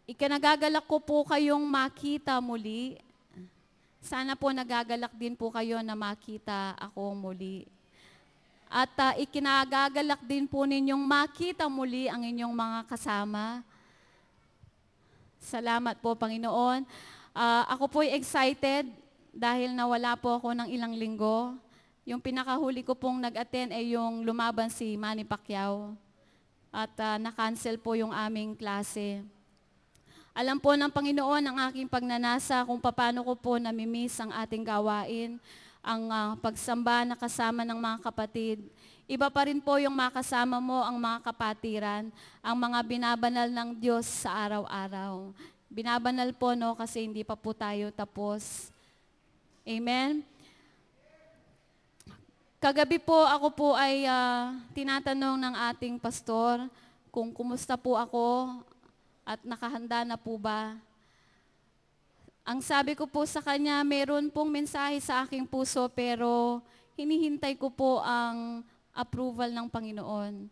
Ikinagagalak ko po kayong makita muli. Sana po nagagalak din po kayo na makita ako muli. At ikinagagalak din po ninyong makita muli ang inyong mga kasama. Salamat po, Panginoon. Ako po'y excited dahil nawala po ako ng ilang linggo. Yung pinakahuli ko pong nag-attend ay yung lumaban si Manny Pacquiao. At na-cancel po yung aming klase. Alam po ng Panginoon ang aking pagnanasa kung paano ko po namimiss ang ating gawain, ang pagsamba na kasama ng mga kapatid. Iba pa rin po yung makasama mo ang mga kapatiran, ang mga binabanal ng Diyos sa araw-araw. Binabanal po no kasi hindi pa po tayo tapos. Amen? Kagabi po ako po ay tinatanong ng ating pastor kung kumusta po ako, at nakahanda na po ba? Ang sabi ko po sa kanya, meron pong mensahe sa aking puso pero hinihintay ko po ang approval ng Panginoon.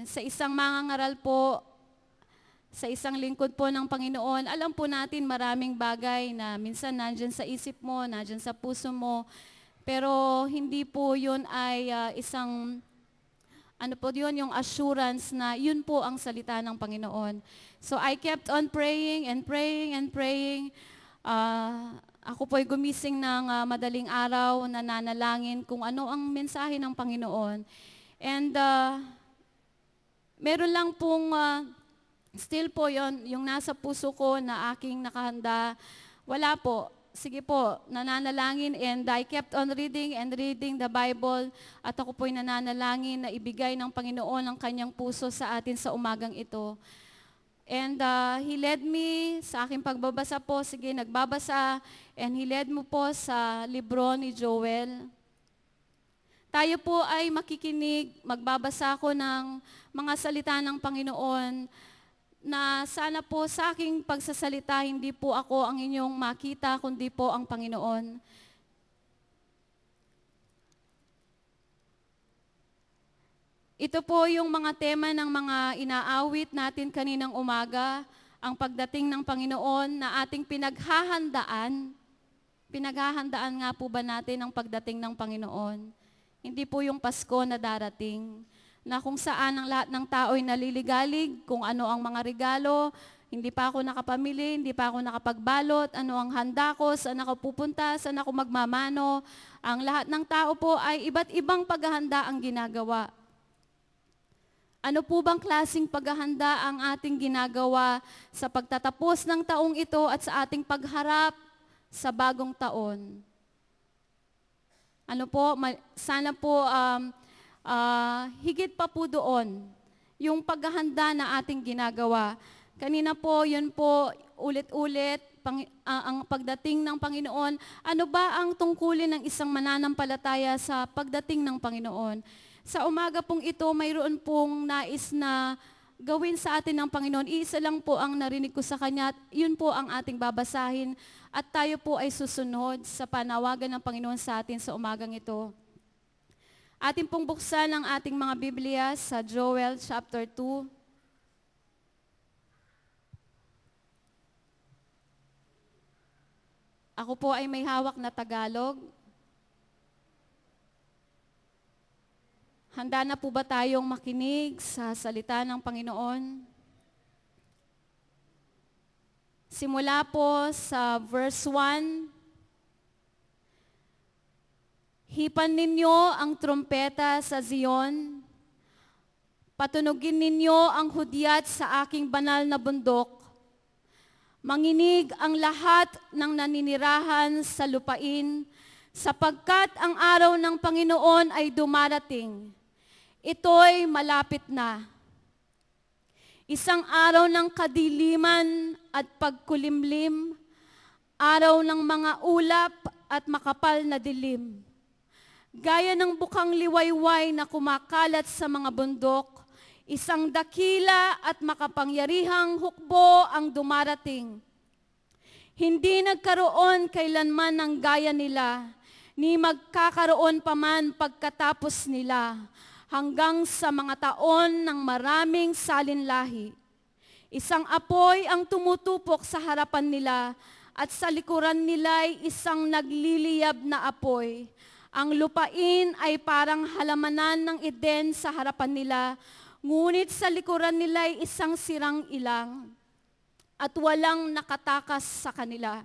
Sa isang mangangaral po, sa isang lingkod po ng Panginoon, alam po natin maraming bagay na minsan nandyan sa isip mo, nandyan sa puso mo, pero hindi po yun ay isang yung assurance na yun po ang salita ng Panginoon. So I kept on praying and praying and praying. Ako po'y gumising ng madaling araw, nananalangin kung ano ang mensahe ng Panginoon. And meron lang pong still po yon yung nasa puso ko na aking nakahanda. Wala po. Sige po, nananalangin and I kept on reading and reading the Bible at ako po'y nananalangin na ibigay ng Panginoon ang kanyang puso sa atin sa umagang ito. And He led me sa aking pagbabasa po, sige nagbabasa, and He led mo po sa libro ni Joel. Tayo po ay makikinig, magbabasa ko ng mga salita ng Panginoon na sana po sa aking pagsasalita, hindi po ako ang inyong makita, kundi po ang Panginoon. Ito po yung mga tema ng mga inaawit natin kaninang umaga, ang pagdating ng Panginoon na ating pinaghahandaan. Pinaghahandaan nga po ba natin ang pagdating ng Panginoon? Hindi po yung Pasko na darating, na kung saan ang lahat ng tao'y naliligalig, kung ano ang mga regalo, hindi pa ako nakapamili, hindi pa ako nakapagbalot, ano ang handa ko, saan ako pupunta, saan ako magmamano. Ang lahat ng tao po ay iba't ibang paghahanda ang ginagawa. Ano po bang klaseng paghahanda ang ating ginagawa sa pagtatapos ng taong ito at sa ating pagharap sa bagong taon? Ano po, sana po higit pa po doon, yung paghahanda na ating ginagawa. Kanina po, yun po, ulit-ulit, ang pagdating ng Panginoon. Ano ba ang tungkulin ng isang mananampalataya sa pagdating ng Panginoon? Sa umaga pong ito, mayroon pong nais na gawin sa atin ng Panginoon. Iisa lang po ang narinig ko sa Kanya, at yun po ang ating babasahin. At tayo po ay susunod sa panawagan ng Panginoon sa atin sa umagang ito. Ating pong buksan ang ating mga Biblia sa Joel chapter 2. Ako po ay may hawak na Tagalog. Handa na po ba tayong makinig sa salita ng Panginoon? Simula po sa verse 1. Hipan ninyo ang trumpeta sa Zion, patunugin ninyo ang hudyat sa aking banal na bundok. Manginig ang lahat ng naninirahan sa lupain, sapagkat ang araw ng Panginoon ay dumarating. Ito'y malapit na. Isang araw ng kadiliman at pagkulimlim, araw ng mga ulap at makapal na dilim. Gaya ng bukang liwayway na kumakalat sa mga bundok, isang dakila at makapangyarihang hukbo ang dumarating. Hindi nagkaroon kailanman ng gaya nila, ni magkakaroon pa man pagkatapos nila, hanggang sa mga taon ng maraming salinlahi. Isang apoy ang tumutupok sa harapan nila at sa likuran nila ay isang nagliliyab na apoy. Ang lupain ay parang halamanan ng Eden sa harapan nila, ngunit sa likuran nila ay isang sirang ilang at walang nakatakas sa kanila.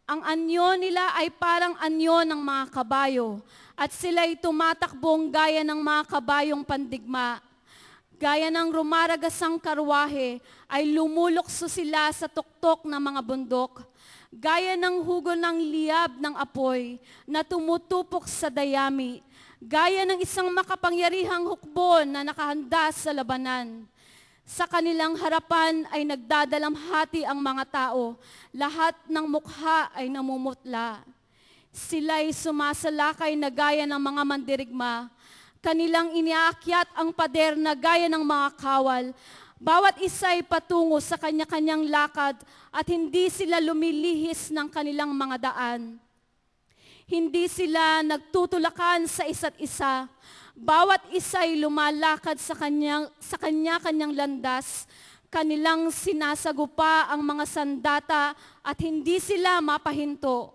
Ang anyo nila ay parang anyo ng mga kabayo at sila'y tumatakbong gaya ng mga kabayong pandigma. Gaya ng rumaragasang karwahe ay lumulukso sila sa tuktok ng mga bundok. Gaya ng hugo ng liyab ng apoy na tumutupok sa dayami. Gaya ng isang makapangyarihang hukbo na nakahanda sa labanan. Sa kanilang harapan ay nagdadalamhati ang mga tao. Lahat ng mukha ay namumutla. Sila'y sumasalakay na gaya ng mga mandirigma. Kanilang iniaakyat ang pader na gaya ng mga kawal. Bawat isa ay patungo sa kanya-kanyang lakad at hindi sila lumilihis ng kanilang mga daan. Hindi sila nagtutulakan sa isa't isa. Bawat isa ay lumalakad sa kanya-kanyang landas. Kanilang sinasagupa ang mga sandata at hindi sila mapahinto.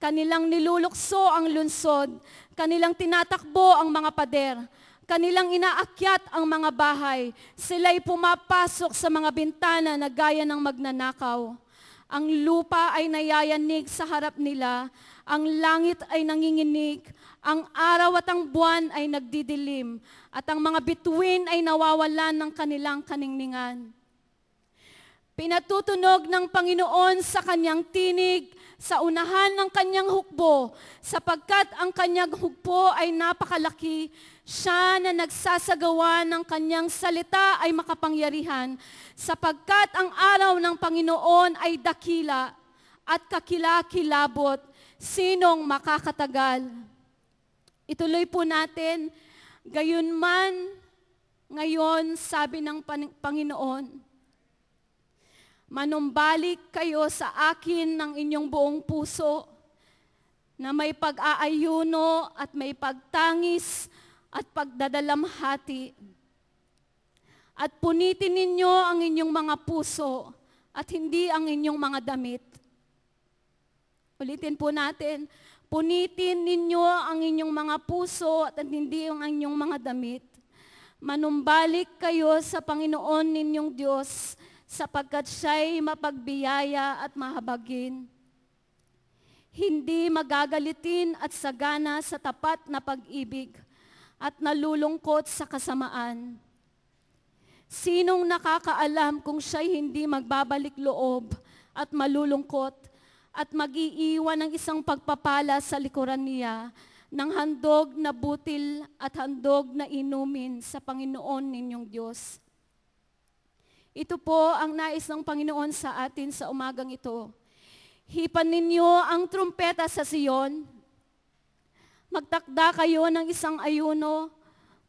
Kanilang nilulukso ang lunsod. Kanilang tinatakbo ang mga pader. Kanilang inaakyat ang mga bahay. Sila'y pumapasok sa mga bintana na gaya ng magnanakaw. Ang lupa ay nayayanig sa harap nila. Ang langit ay nanginginig. Ang araw at ang buwan ay nagdidilim. At ang mga bituin ay nawawalan ng kanilang kaningningan. Pinatutunog ng Panginoon sa kanyang tinig, sa unahan ng kanyang hukbo, sapagkat ang kanyang hukbo ay napakalaki. Siya na nagsasagawa ng kanyang salita ay makapangyarihan, sapagkat ang araw ng Panginoon ay dakila at kakilakilabot. Sinong makakatagal? Ituloy po natin, gayunman ngayon, sabi ng Panginoon, manumbalik kayo sa akin ng inyong buong puso na may pag-aayuno at may pagtangis at pagdadalamhati. At punitin ninyo ang inyong mga puso at hindi ang inyong mga damit. Ulitin po natin, punitin ninyo ang inyong mga puso at hindi ang inyong mga damit. Manumbalik kayo sa Panginoon ninyong Diyos sapagkat siya'y mapagbiyaya at mahabagin. Hindi magagalitin at sagana sa tapat na pag-ibig at nalulungkot sa kasamaan. Sinong nakakaalam kung siya'y hindi magbabalik loob at malulungkot at mag-iiwan ng isang pagpapala sa likuran niya ng handog na butil at handog na inumin sa Panginoon ninyong Diyos. Ito po ang nais ng Panginoon sa atin sa umagang ito. Hipan ninyo ang trumpeta sa Sion. Magtakda kayo ng isang ayuno.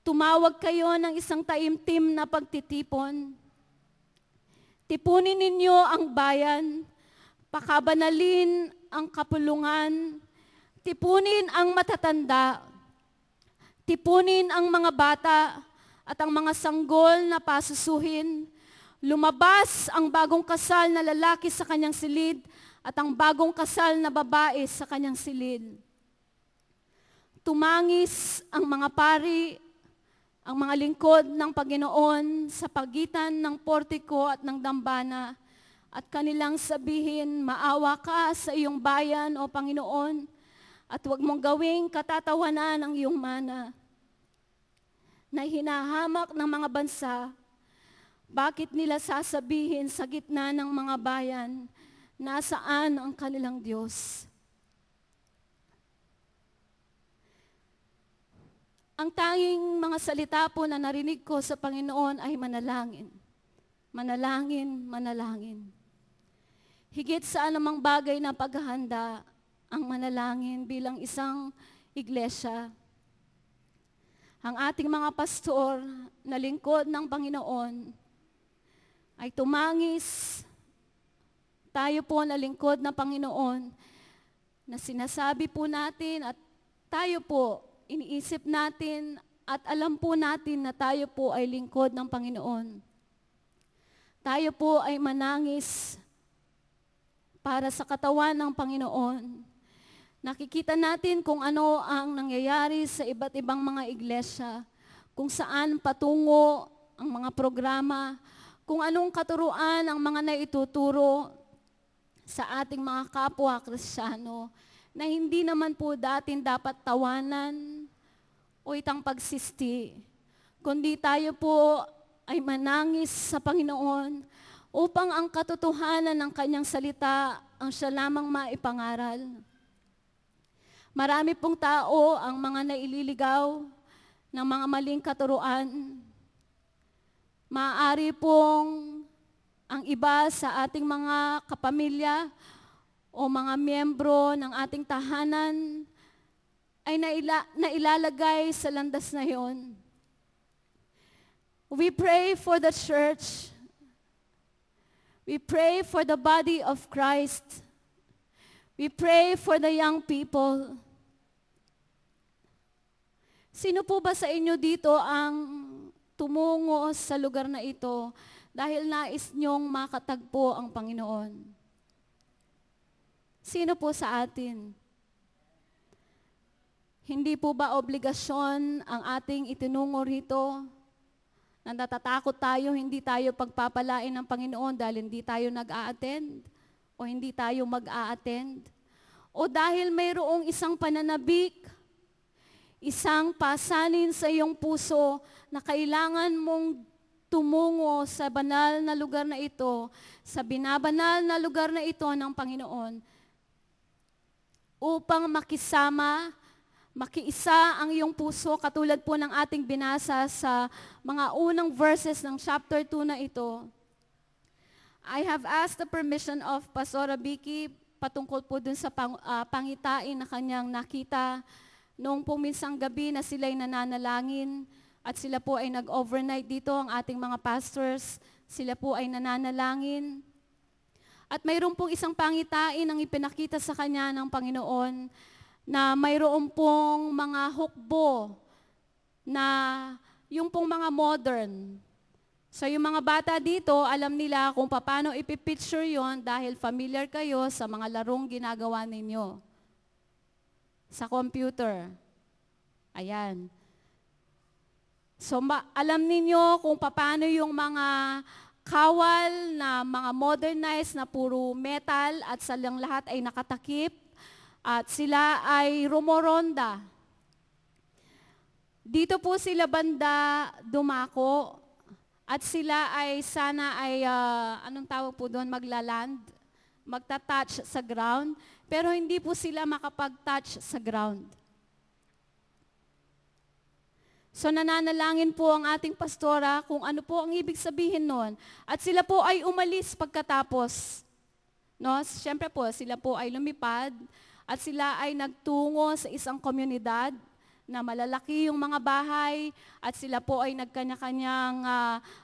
Tumawag kayo ng isang taimtim na pagtitipon. Tipunin ninyo ang bayan. Pakabanalin ang kapulungan. Tipunin ang matatanda. Tipunin ang mga bata at ang mga sanggol na pasusuhin. Lumabas ang bagong kasal na lalaki sa kanyang silid at ang bagong kasal na babae sa kanyang silid. Tumangis ang mga pari, ang mga lingkod ng Panginoon sa pagitan ng portiko at ng dambana at kanilang sabihin, maawa ka sa iyong bayan o Panginoon at huwag mong gawing katatawanan ang iyong mana na hinahamak ng mga bansa. Bakit nila sasabihin sa gitna ng mga bayan, nasaan ang kanilang Diyos? Ang tanging mga salita po na narinig ko sa Panginoon ay manalangin. Manalangin, manalangin. Higit sa anumang bagay na paghahanda, ang manalangin bilang isang iglesia. Ang ating mga pastor na lingkod ng Panginoon ay tumangis. Tayo po na lingkod ng Panginoon na sinasabi po natin at tayo po iniisip natin at alam po natin na tayo po ay lingkod ng Panginoon. tayo po ay manangis para sa katawan ng Panginoon. Nakikita natin kung ano ang nangyayari sa iba't ibang mga iglesia, kung saan patungo ang mga programa, kung anong katuruan ang mga naituturo sa ating mga kapwa Kristiyano, na hindi naman po dating dapat tawanan o itang pagsisti, kundi tayo po ay manangis sa Panginoon upang ang katotohanan ng Kanyang salita ang siya lamang maipangaral. Marami pong tao ang mga naililigaw ng mga maling katuruan. Maaari pong ang iba sa ating mga kapamilya o mga miyembro ng ating tahanan ay nailalagay sa landas na yon. We pray for the church. We pray for the body of Christ. We pray for the young people. Sino po ba sa inyo dito ang tumungo sa lugar na ito dahil nais niyong makatagpo ang Panginoon? Sino po sa atin? Hindi po ba obligasyon ang ating itinungo rito? Na natatakot tayo, hindi tayo pagpapalain ng Panginoon dahil hindi tayo nag-a-attend o hindi tayo mag-a-attend? O dahil mayroong isang pananabik, isang pasanin sa iyong puso na kailangan mong tumungo sa banal na lugar na ito, sa binabanal na lugar na ito ng Panginoon, upang makiisa ang iyong puso, katulad po ng ating binasa sa mga unang verses ng chapter 2 na ito. I have asked the permission of Pastora Vicky patungkol po dun sa pangitain na kanyang nakita noong puminsang gabi na sila'y nananalangin at sila po ay nag-overnight dito, ang ating mga pastors, sila po ay nananalangin. At mayroon pong isang pangitain ang ipinakita sa kanya ng Panginoon na mayroon pong mga hukbo na yung pong mga modern. So yung mga bata dito, alam nila kung paano ipipicture yon dahil familiar kayo sa mga larong ginagawa ninyo sa computer. Ayan. So alam ninyo kung paano yung mga kawal na mga modernized na puro metal at sa lahat ay nakatakip at sila ay rumoronda. Dito po sila banda dumako at sila ay sana ay, anong tawag po doon, maglaland, magta-touch sa ground, pero hindi po sila makapag-touch sa ground. So nananalangin po ang ating pastora kung ano po ang ibig sabihin noon. At sila po ay umalis pagkatapos. No? Siyempre po, sila po ay lumipad at sila ay nagtungo sa isang komunidad na malalaki yung mga bahay at sila po ay nagkanya-kanyang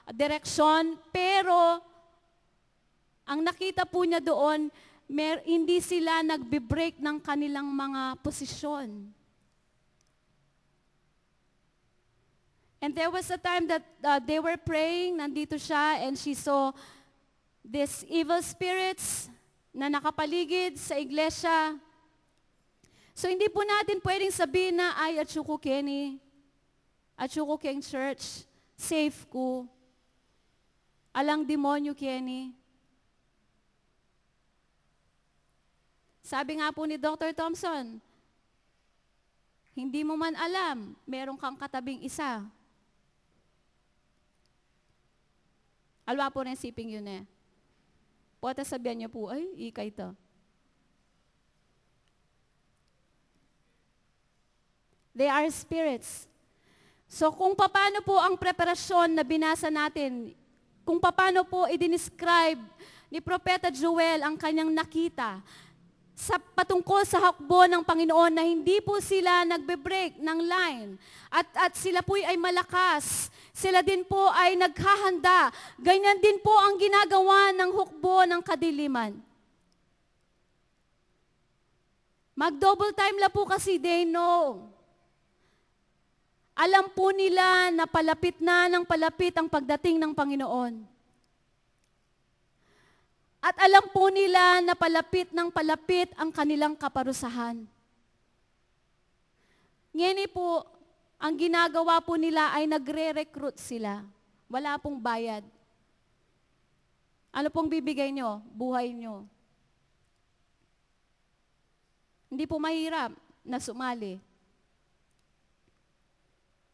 direksyon. Pero ang nakita po niya doon, hindi sila nagbe-break ng kanilang mga posisyon. And there was a time that they were praying, nandito siya, and she saw these evil spirits na nakapaligid sa iglesia. So hindi po natin pwedeng sabihin na, ay, Atsuko Kenny, Atsuko King Church, safe ko. Alang demonyo, Kenny. Sabi nga po ni Dr. Thompson, hindi mo man alam, meron kang katabing isa. Alwa po rin siping yun eh. Pwede sabihan niyo po, ay, ikay to. They are spirits. So kung paano po ang preparasyon na binasa natin, kung paano po i-describe ni Propeta Joel ang kanyang nakita, sa patungkol sa hakbo ng Panginoon na hindi po sila nagbe-break ng line at sila po ay malakas. Sila din po ay naghahanda. Ganyan din po ang ginagawa ng hukbo ng kadiliman. Mag-double time la po kasi they know. Alam po nila na palapit na ng palapit ang pagdating ng Panginoon. At alam po nila na palapit ng palapit ang kanilang kaparusahan. Ngayon po, ang ginagawa po nila ay nagre-recruit sila. Wala pong bayad. Ano pong bibigay nyo? Buhay nyo. Hindi po mahirap na sumali.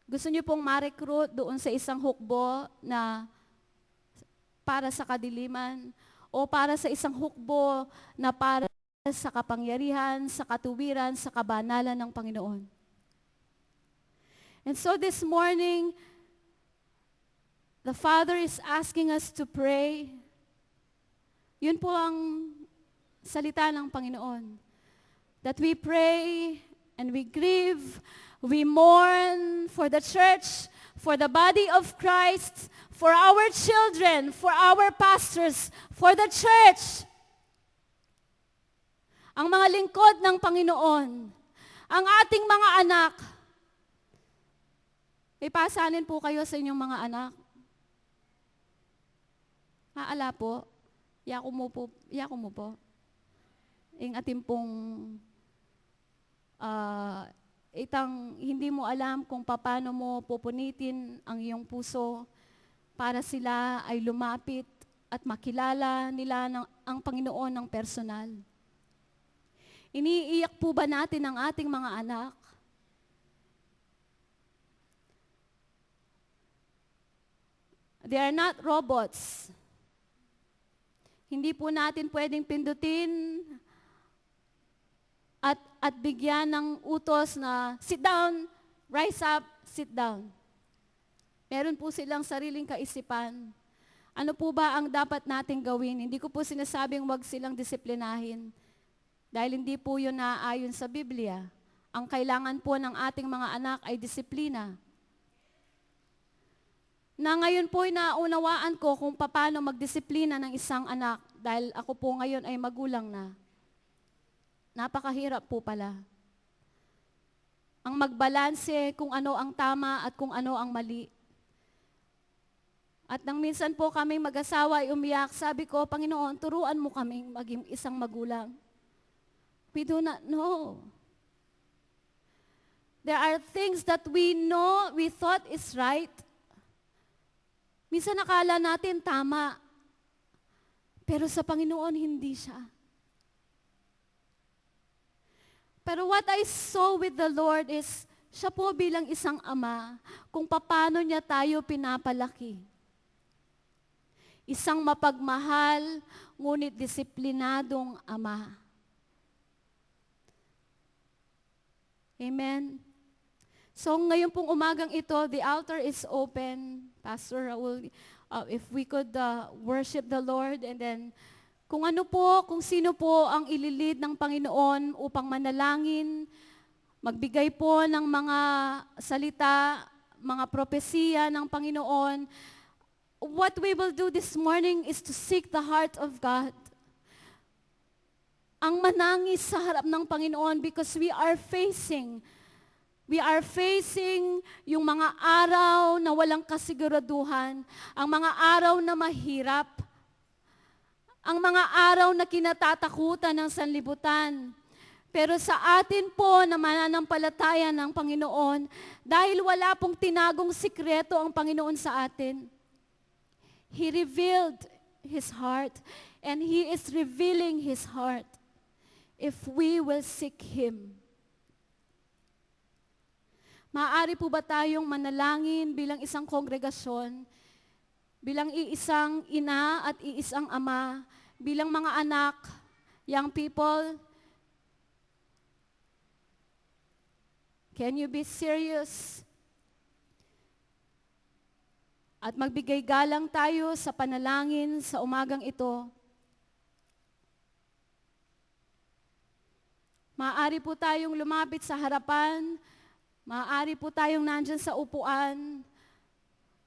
Gusto nyo pong ma-recruit doon sa isang hukbo na para sa kadiliman o para sa isang hukbo na para sa kapangyarihan, sa katuwiran, sa kabanalan ng Panginoon. And so this morning, the Father is asking us to pray. Yun po ang salita ng Panginoon. That we pray and we grieve, we mourn for the church, for the body of Christ, for our children, for our pastors, for the church. Ang mga lingkod ng Panginoon, ang ating mga anak. Ipasanin po kayo sa inyong mga anak. Haala po, yako mo po. Ing ating pong itang hindi mo alam kung paano mo pupunitin ang iyong puso para sila ay lumapit at makilala nila ang Panginoon ng personal. Iniiyak po ba natin ang ating mga anak? They are not robots. Hindi po natin pwedeng pindutin at bigyan ng utos na sit down, rise up, sit down. Meron po silang sariling kaisipan. Ano po ba ang dapat nating gawin? Hindi ko po sinasabing wag silang disiplinahin. Dahil hindi po yun naaayon sa Biblia. Ang kailangan po ng ating mga anak ay disiplina. Na ngayon po ay naunawaan ko kung paano magdisiplina ng isang anak dahil ako po ngayon ay magulang na. Napakahirap po pala. Ang magbalanse kung ano ang tama at kung ano ang mali. At nang minsan po kaming mag-asawa ay umiyak, sabi ko, Panginoon, turuan mo kaming maging isang magulang. We do not know. There are things that we know, we thought is right. Minsan nakala natin tama, pero sa Panginoon hindi siya. Pero what I saw with the Lord is, siya po bilang isang ama, kung paano niya tayo pinapalaki. Isang mapagmahal, ngunit disiplinadong ama. Amen. So ngayon pong umagang ito, the altar is open. Pastor Raul, if we could worship the Lord and then kung ano po, kung sino po ang ililid ng Panginoon upang manalangin, magbigay po ng mga salita, mga propesiya ng Panginoon. What we will do this morning is to seek the heart of God. Ang manangis sa harap ng Panginoon because we are facing yung mga araw na walang kasiguraduhan, ang mga araw na mahirap, ang mga araw na kinatatakutan ng sanlibutan. Pero sa atin po na mananampalataya ng Panginoon, dahil wala pong tinagong sikreto ang Panginoon sa atin, He revealed His heart and He is revealing His heart if we will seek Him. Maaari po ba tayong manalangin bilang isang kongregasyon, bilang iisang ina at iisang ama, bilang mga anak, young people? Can you be serious? At magbigay galang tayo sa panalangin sa umagang ito. Maaari po tayong lumapit sa harapan, maaari po tayong nandyan sa upuan.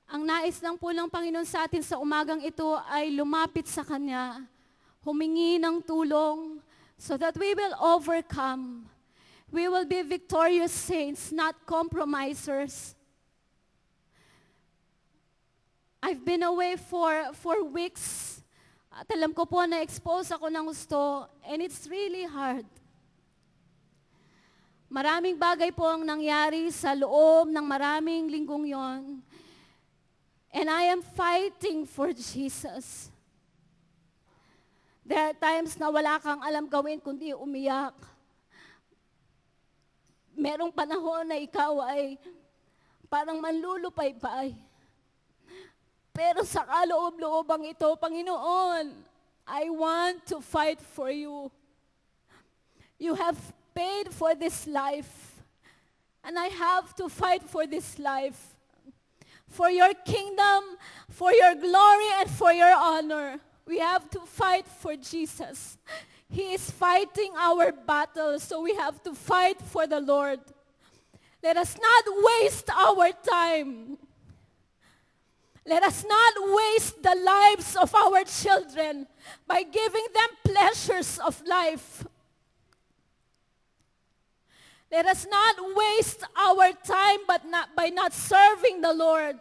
Ang nais lang po ng Panginoon sa atin sa umagang ito ay lumapit sa Kanya, humingi ng tulong so that we will overcome. We will be victorious saints, not compromisers. I've been away for weeks. At alam ko po na-expose ako ng gusto, and it's really hard. Maraming bagay po ang nangyari sa loob ng maraming linggong yon. And I am fighting for Jesus. There are times na wala kang alam gawin kundi umiyak. Merong panahon na ikaw ay parang manlulupaypay. Pero sa kaloob-loobang ito, Panginoon, I want to fight for you. You have paid for this life, and I have to fight for this life. For your kingdom, for your glory, and for your honor. We have to fight for Jesus. He is fighting our battle, so we have to fight for the Lord. Let us not waste our time. Let us not waste the lives of our children by giving them pleasures of life. Let us not waste our time by not serving the Lord.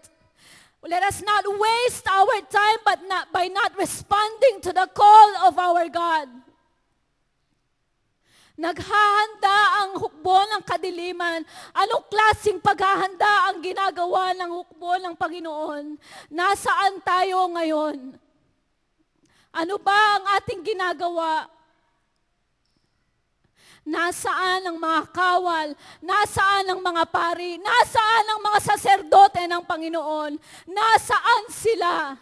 Let us not waste our time by not responding to the call of our God. Naghahanda ang hukbo ng kadiliman. Anong klaseng paghahanda ang ginagawa ng hukbo ng Panginoon? Nasaan tayo ngayon? Ano ba ang ating ginagawa? Nasaan ang mga kawal? Nasaan ang mga pari? Nasaan ang mga saserdote ng Panginoon? Nasaan sila?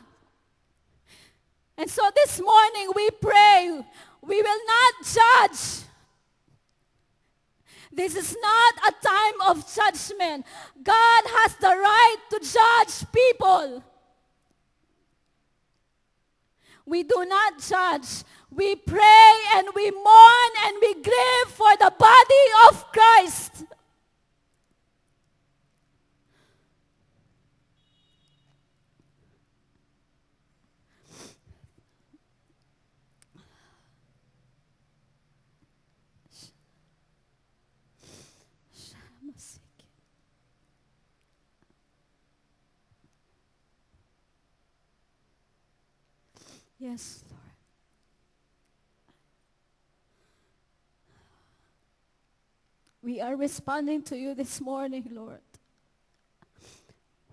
And so this morning we pray, we will not judge. This is not a time of judgment. God has the right to judge people. We do not judge. We pray and we mourn and we grieve for the body of Christ. Yes, Lord. We are responding to you this morning, Lord.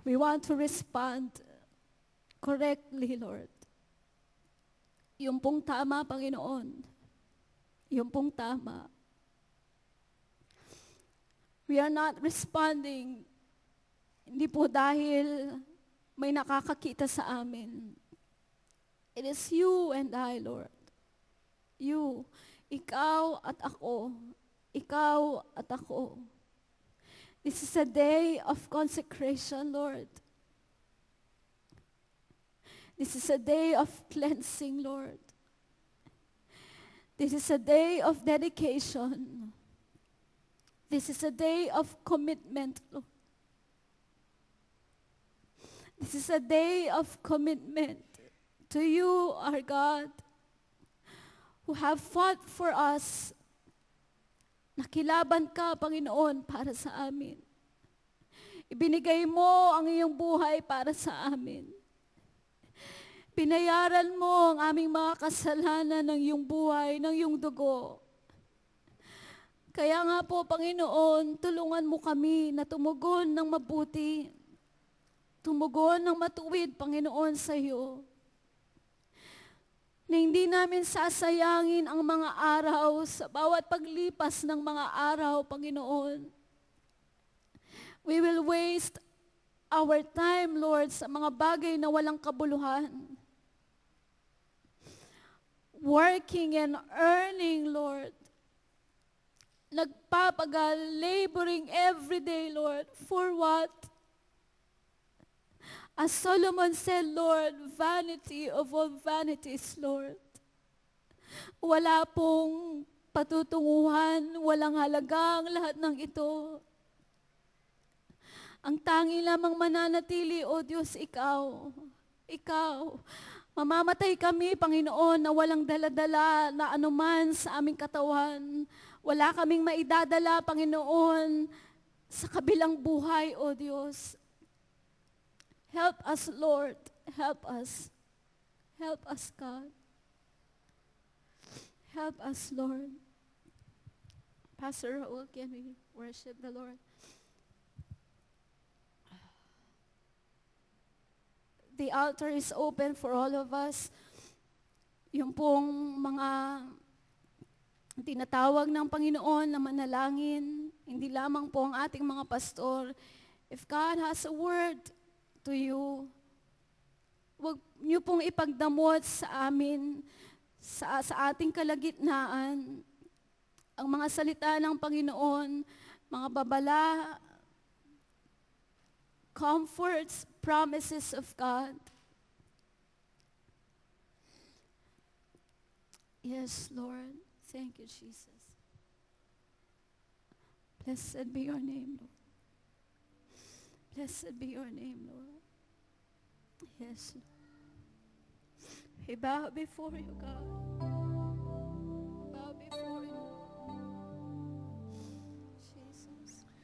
We want to respond correctly, Lord. Yung pong tama, Panginoon. Yung pong tama. We are not responding, hindi po dahil may nakakakita sa amin. It is you and I, Lord. You, ikaw at ako. Ikaw at ako. This is a day of consecration, Lord. This is a day of cleansing, Lord. This is a day of dedication. This is a day of commitment, Lord. This is a day of commitment to you, our God, who have fought for us. Nakilaban ka, Panginoon, para sa amin. Ibinigay mo ang iyong buhay para sa amin. Binayaran mo ang aming mga kasalanan ng iyong buhay, ng iyong dugo. Kaya nga po, Panginoon, tulungan mo kami na tumugon ng mabuti. Tumugon ng matuwid, Panginoon, sa iyo. Na hindi namin sasayangin ang mga araw sa bawat paglipas ng mga araw, Panginoon. We will waste our time, Lord, sa mga bagay na walang kabuluhan. Working and earning, Lord. Nagpapagal, laboring every day, Lord. For what? As Solomon said, Lord, vanity of all vanities, Lord. Wala pong patutunguhan, walang halagang lahat ng ito. Ang tangi lamang mananatili, O Diyos, Ikaw. Ikaw. Mamamatay kami, Panginoon, na walang daladala na anuman sa aming katawan. Wala kaming maidadala, Panginoon, sa kabilang buhay, O Diyos. Help us, Lord. Help us. Help us, God. Help us, Lord. Pastor Raul, can we worship the Lord? The altar is open for all of us. Yung pong mga tinatawag ng Panginoon na manalangin, hindi lamang po ang ating mga pastor. If God has a word to you, huwag niyo pong ipagdamot sa amin, sa ating kalagitnaan, ang mga salita ng Panginoon, mga babala, comforts, promises of God. Yes, Lord. Thank you, Jesus. Blessed be your name, Lord. Blessed be your name, Lord. Yes, Lord. We bow before you, God.